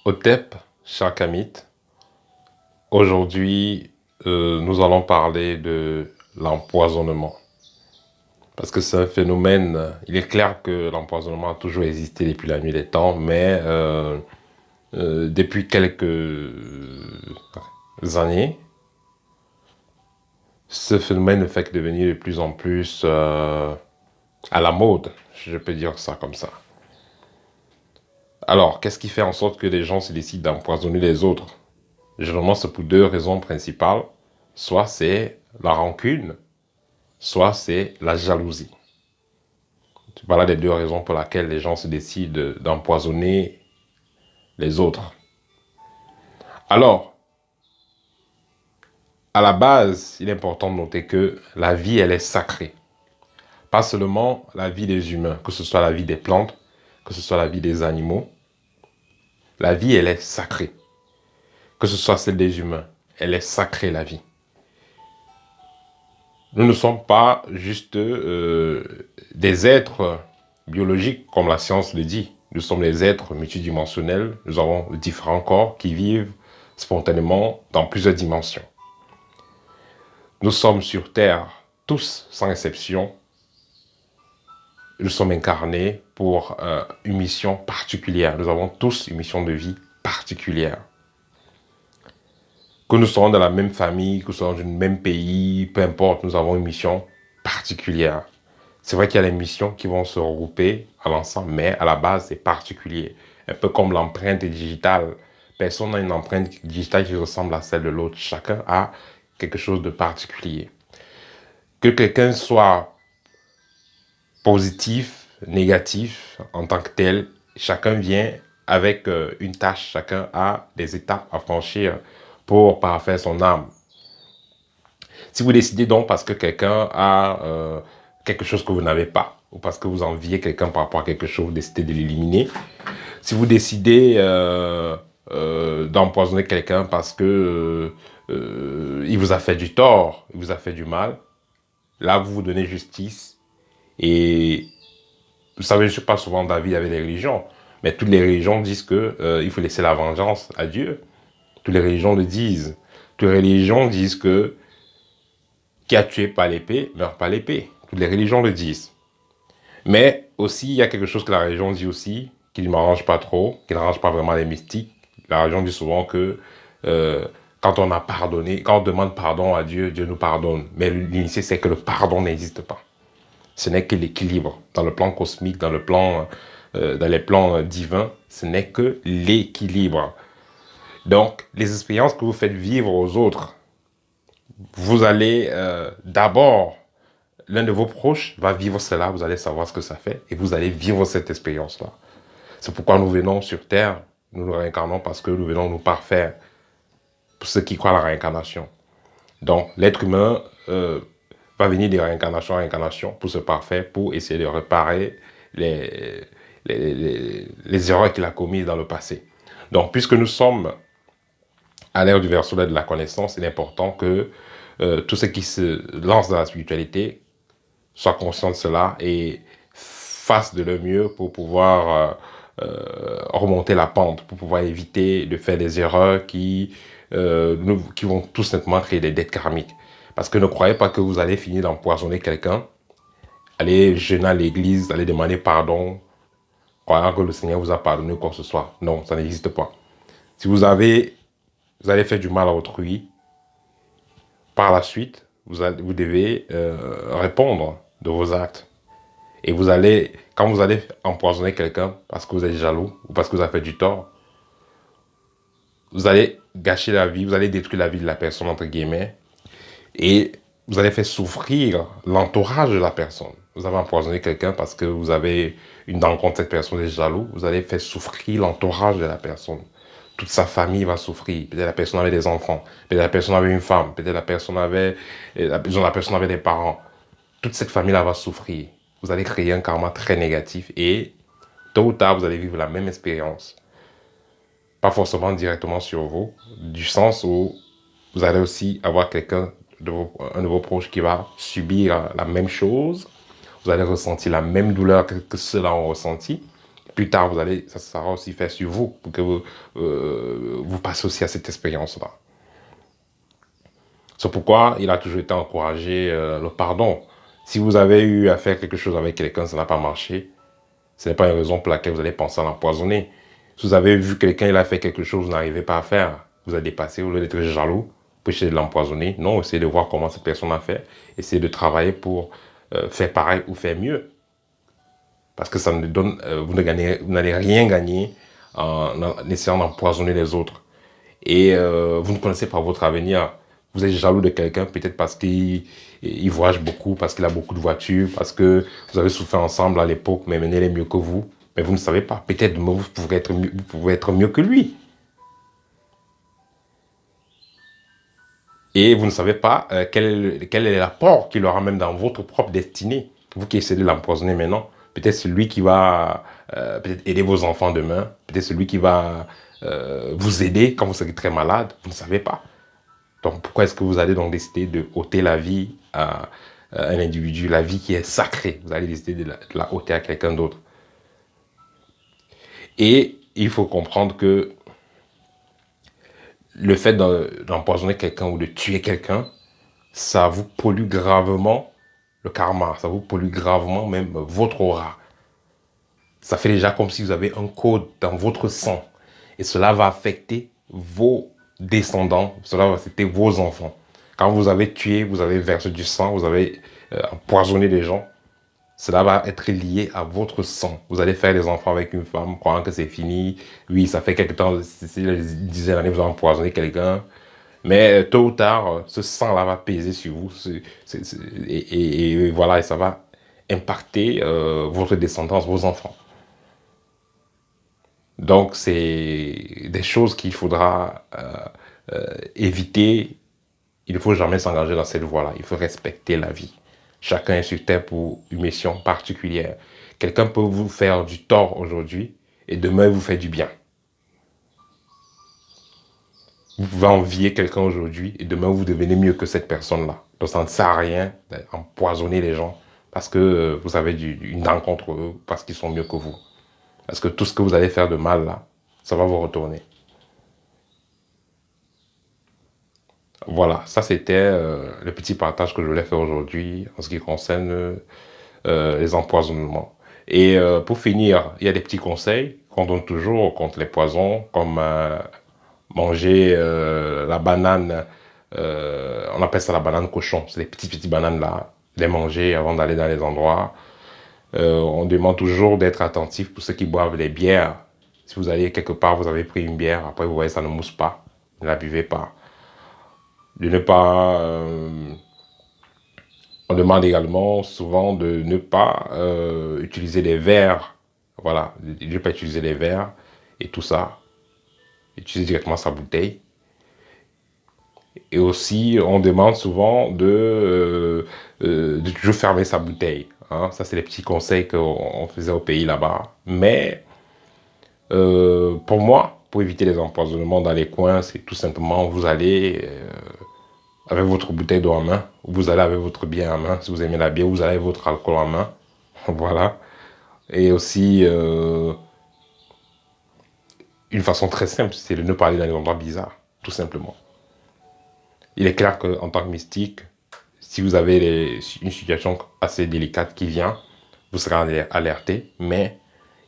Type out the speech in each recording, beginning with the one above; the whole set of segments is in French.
Otep, Chakamit. Aujourd'hui, nous allons parler de l'empoisonnement. Parce que c'est un phénomène, il est clair que l'empoisonnement a toujours existé depuis la nuit des temps, mais depuis quelques années, ce phénomène ne fait que devenir de plus en plus à la mode, je peux dire ça comme ça. Alors, qu'est-ce qui fait en sorte que les gens se décident d'empoisonner les autres? Généralement, c'est pour deux raisons principales. Soit c'est la rancune, soit c'est la jalousie. Voilà les deux raisons pour lesquelles les gens se décident d'empoisonner les autres. Alors, à la base, il est important de noter que la vie, elle est sacrée. Pas seulement la vie des humains, que ce soit la vie des plantes, que ce soit la vie des animaux. La vie, elle est sacrée. Que ce soit celle des humains, elle est sacrée, la vie. Nous ne sommes pas juste des êtres biologiques, comme la science le dit. Nous sommes des êtres multidimensionnels. Nous avons différents corps qui vivent spontanément dans plusieurs dimensions. Nous sommes sur Terre, tous, sans exception. Nous sommes incarnés pour une mission particulière. Nous avons tous une mission de vie particulière. Que nous soyons dans la même famille, que nous soyons dans le même pays, peu importe, nous avons une mission particulière. C'est vrai qu'il y a des missions qui vont se regrouper à l'ensemble, mais à la base, c'est particulier. Un peu comme l'empreinte digitale. Personne n'a une empreinte digitale qui ressemble à celle de l'autre. Chacun a quelque chose de particulier. Que quelqu'un soit positif, négatif en tant que tel, chacun vient avec une tâche, chacun a des étapes à franchir pour parfaire son âme. Si vous décidez donc parce que quelqu'un a quelque chose que vous n'avez pas, ou parce que vous enviez quelqu'un par rapport à quelque chose, vous décidez de l'éliminer. Si vous décidez d'empoisonner quelqu'un parce que il vous a fait du tort, il vous a fait du mal, là vous vous donnez justice. Et vous savez, je ne suis pas souvent d'avis avec les religions, mais toutes les religions disent que il faut laisser la vengeance à Dieu. Toutes les religions le disent. Toutes les religions disent que qui a tué par l'épée meurt par l'épée. Toutes les religions le disent. Mais aussi, il y a quelque chose que la religion dit aussi, qui ne m'arrange pas trop, qui n'arrange pas vraiment les mystiques. La religion dit souvent que quand on a pardonné, quand on demande pardon à Dieu, Dieu nous pardonne. Mais l'initié, c'est que le pardon n'existe pas. Ce n'est que l'équilibre. Dans le plan cosmique, dans les plans divins, ce n'est que l'équilibre. Donc, les expériences que vous faites vivre aux autres, vous allez d'abord, l'un de vos proches va vivre cela, vous allez savoir ce que ça fait, et vous allez vivre cette expérience-là. C'est pourquoi nous venons sur Terre, nous nous réincarnons parce que nous venons nous parfaire, pour ceux qui croient à la réincarnation. Donc, l'être humain va venir de réincarnation en réincarnation pour se parfaire, pour essayer de réparer les erreurs qu'il a commises dans le passé. Donc, puisque nous sommes à l'ère du verso de la connaissance, il est important que tous ceux qui se lancent dans la spiritualité soient conscients de cela et fassent de leur mieux pour pouvoir remonter la pente, pour pouvoir éviter de faire des erreurs qui vont tout simplement créer des dettes karmiques. Parce que ne croyez pas que vous allez finir d'empoisonner quelqu'un, aller jeûner à l'église, aller demander pardon, croyant que le Seigneur vous a pardonné ou quoi que ce soit. Non, ça n'existe pas. Si vous allez faire du mal à autrui, par la suite, vous devez répondre de vos actes. Et quand vous allez empoisonner quelqu'un parce que vous êtes jaloux ou parce que vous avez fait du tort, vous allez gâcher la vie, vous allez détruire la vie de la personne, entre guillemets, et vous allez faire souffrir l'entourage de la personne. Vous avez empoisonné quelqu'un parce que vous avez une dent contre cette personne, vous êtes jaloux, vous allez faire souffrir l'entourage de la personne. Toute sa famille va souffrir. Peut-être la personne avait des enfants, peut-être la personne avait une femme, peut-être la personne avait des parents. Toute cette famille-là va souffrir. Vous allez créer un karma très négatif et tôt ou tard, vous allez vivre la même expérience. Pas forcément directement sur vous, du sens où vous allez aussi avoir un de vos proches qui va subir la même chose. Vous allez ressentir la même douleur que ceux-là ont ressenti. plus tard, ça sera aussi fait sur vous pour que vous passez aussi à cette expérience-là. C'est pourquoi il a toujours été encouragé le pardon. Si vous avez eu à faire quelque chose avec quelqu'un, ça n'a pas marché, ce n'est pas une raison pour laquelle vous allez penser à l'empoisonner. Si vous avez vu quelqu'un, il a fait quelque chose, vous n'arrivez pas à faire, vous avez dépassé, au lieu d'être jaloux, pour essayer de l'empoisonner. Non, essayez de voir comment cette personne a fait. Essayez de travailler pour faire pareil ou faire mieux. Parce que ça ne donne, vous n'allez rien gagner en essayant d'empoisonner les autres. Et vous ne connaissez pas votre avenir. Vous êtes jaloux de quelqu'un, peut-être parce qu'il voyage beaucoup, parce qu'il a beaucoup de voitures, parce que vous avez souffert ensemble à l'époque, mais maintenant il est mieux que vous. Mais vous ne savez pas. Peut-être vous pouvez être mieux que lui. Et vous ne savez pas quel est l'apport qu'il aura même dans votre propre destinée. Vous qui essayez de l'empoisonner maintenant, peut-être celui qui va peut-être aider vos enfants demain, peut-être celui qui va vous aider quand vous serez très malade, vous ne savez pas. Donc pourquoi est-ce que vous allez donc décider de ôter la vie à un individu, la vie qui est sacrée? Vous allez décider de la ôter à quelqu'un d'autre. Et il faut comprendre que le fait d'empoisonner quelqu'un ou de tuer quelqu'un, ça vous pollue gravement le karma, ça vous pollue gravement même votre aura. Ça fait déjà comme si vous avez un code dans votre sang. Et cela va affecter vos descendants, cela va affecter vos enfants. Quand vous avez tué, vous avez versé du sang, vous avez empoisonné des gens, cela va être lié à votre sang. Vous allez faire des enfants avec une femme, croyant que c'est fini. Oui, ça fait quelque temps, c'est une dizaine d'années, vous avez empoisonné quelqu'un. Mais tôt ou tard, ce sang-là va peser sur vous. Et voilà, et ça va impacter votre descendance, vos enfants. Donc, c'est des choses qu'il faudra éviter. Il ne faut jamais s'engager dans cette voie-là. Il faut respecter la vie. Chacun est sur Terre pour une mission particulière. Quelqu'un peut vous faire du tort aujourd'hui et demain vous fait du bien. Vous pouvez envier quelqu'un aujourd'hui et demain vous devenez mieux que cette personne-là. Donc ça ne sert à rien d'empoisonner les gens parce que vous avez une dent contre eux, parce qu'ils sont mieux que vous. Parce que tout ce que vous allez faire de mal là, ça va vous retourner. Voilà, ça c'était le petit partage que je voulais faire aujourd'hui en ce qui concerne les empoisonnements. Et pour finir, il y a des petits conseils qu'on donne toujours contre les poisons, comme manger la banane, on appelle ça la banane cochon, c'est les petits bananes là, les manger avant d'aller dans les endroits. On demande toujours d'être attentif pour ceux qui boivent les bières. Si vous allez quelque part, vous avez pris une bière, après vous voyez ça ne mousse pas, ne la buvez pas. De ne pas... on demande également souvent de ne pas utiliser des verres. Voilà, de ne pas utiliser les verres et tout ça. Utiliser directement sa bouteille. Et aussi, on demande souvent de toujours fermer sa bouteille. Hein. Ça, c'est les petits conseils qu'on faisait au pays là-bas. Mais pour moi, pour éviter les empoisonnements dans les coins, c'est tout simplement, vous allez avec votre bouteille d'eau en main, vous allez avec votre bière en main. Si vous aimez la bière, vous allez avec votre alcool en main. Voilà. Et aussi, une façon très simple, c'est de ne pas aller dans les endroits bizarres, tout simplement. Il est clair qu'en tant que mystique, si vous avez une situation assez délicate qui vient, vous serez alerté, mais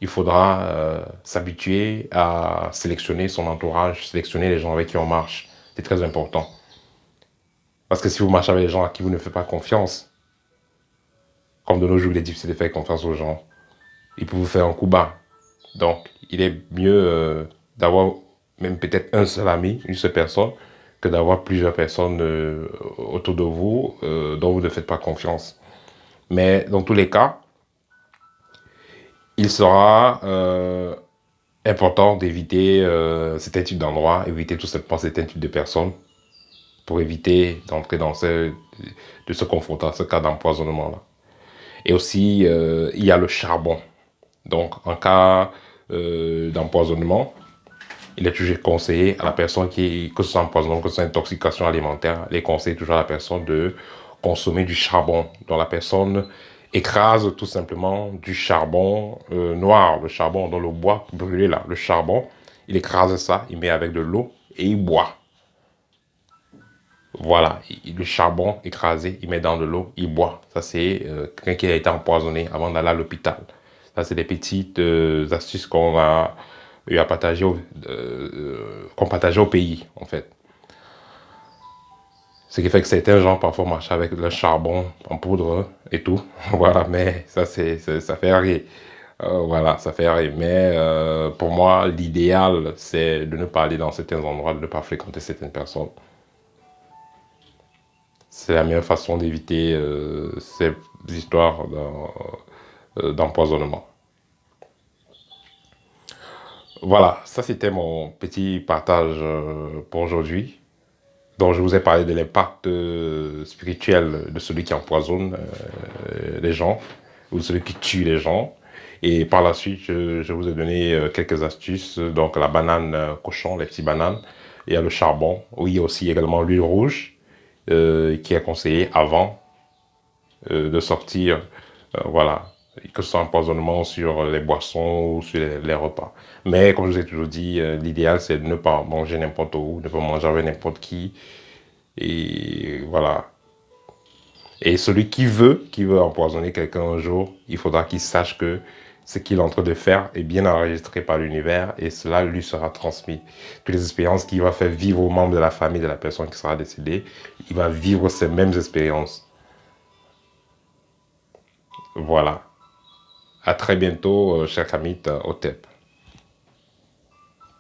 il faudra s'habituer à sélectionner son entourage, sélectionner les gens avec qui on marche. C'est très important. Parce que si vous marchez avec des gens à qui vous ne faites pas confiance, comme de nos jours, il est difficile de faire confiance aux gens, ils peuvent vous faire un coup bas. Donc, il est mieux d'avoir même peut-être un seul ami, une seule personne, que d'avoir plusieurs personnes autour de vous dont vous ne faites pas confiance. Mais dans tous les cas, il sera important d'éviter certains types d'endroits, éviter tout simplement certains types de personnes pour éviter d'entrer de se confronter à ce cas d'empoisonnement-là. Et aussi, il y a le charbon. Donc, en cas d'empoisonnement, il est toujours conseillé à la personne que ce soit empoisonnement, que ce soit intoxication alimentaire, il est conseillé toujours à la personne de consommer du charbon. Donc, la personne écrase tout simplement du charbon noir, le charbon dans le bois brûlé là, le charbon, il écrase ça, il met avec de l'eau et il boit. Voilà, le charbon écrasé, il met dans de l'eau, il boit. Ça, c'est quelqu'un qui a été empoisonné avant d'aller à l'hôpital. Ça, c'est des petites astuces qu'on a eu à partager qu'on partageait au pays, en fait. Ce qui fait que certains gens parfois marchent avec le charbon en poudre et tout. Voilà, mais ça, ça fait rien. Voilà, ça fait rien. Mais pour moi, l'idéal, c'est de ne pas aller dans certains endroits, de ne pas fréquenter certaines personnes. C'est la meilleure façon d'éviter ces histoires d'empoisonnement. Voilà, ça c'était mon petit partage pour aujourd'hui. Donc je vous ai parlé de l'impact spirituel de celui qui empoisonne les gens ou de celui qui tue les gens. Et par la suite, je vous ai donné quelques astuces. Donc la banane cochon, les petites bananes. Il y a le charbon. Oui, il y a aussi également l'huile rouge qui est conseillée avant de sortir, voilà, que ce soit empoisonnement sur les boissons ou sur les repas. Mais comme je vous ai toujours dit, l'idéal c'est de ne pas manger n'importe où, de ne pas manger avec n'importe qui. Et voilà. Et celui qui veut empoisonner quelqu'un un jour, il faudra qu'il sache que ce qu'il est en train de faire est bien enregistré par l'univers et cela lui sera transmis. Toutes les expériences qu'il va faire vivre aux membres de la famille de la personne qui sera décédée, il va vivre ces mêmes expériences. Voilà. À très bientôt, cher Kamit Hotep.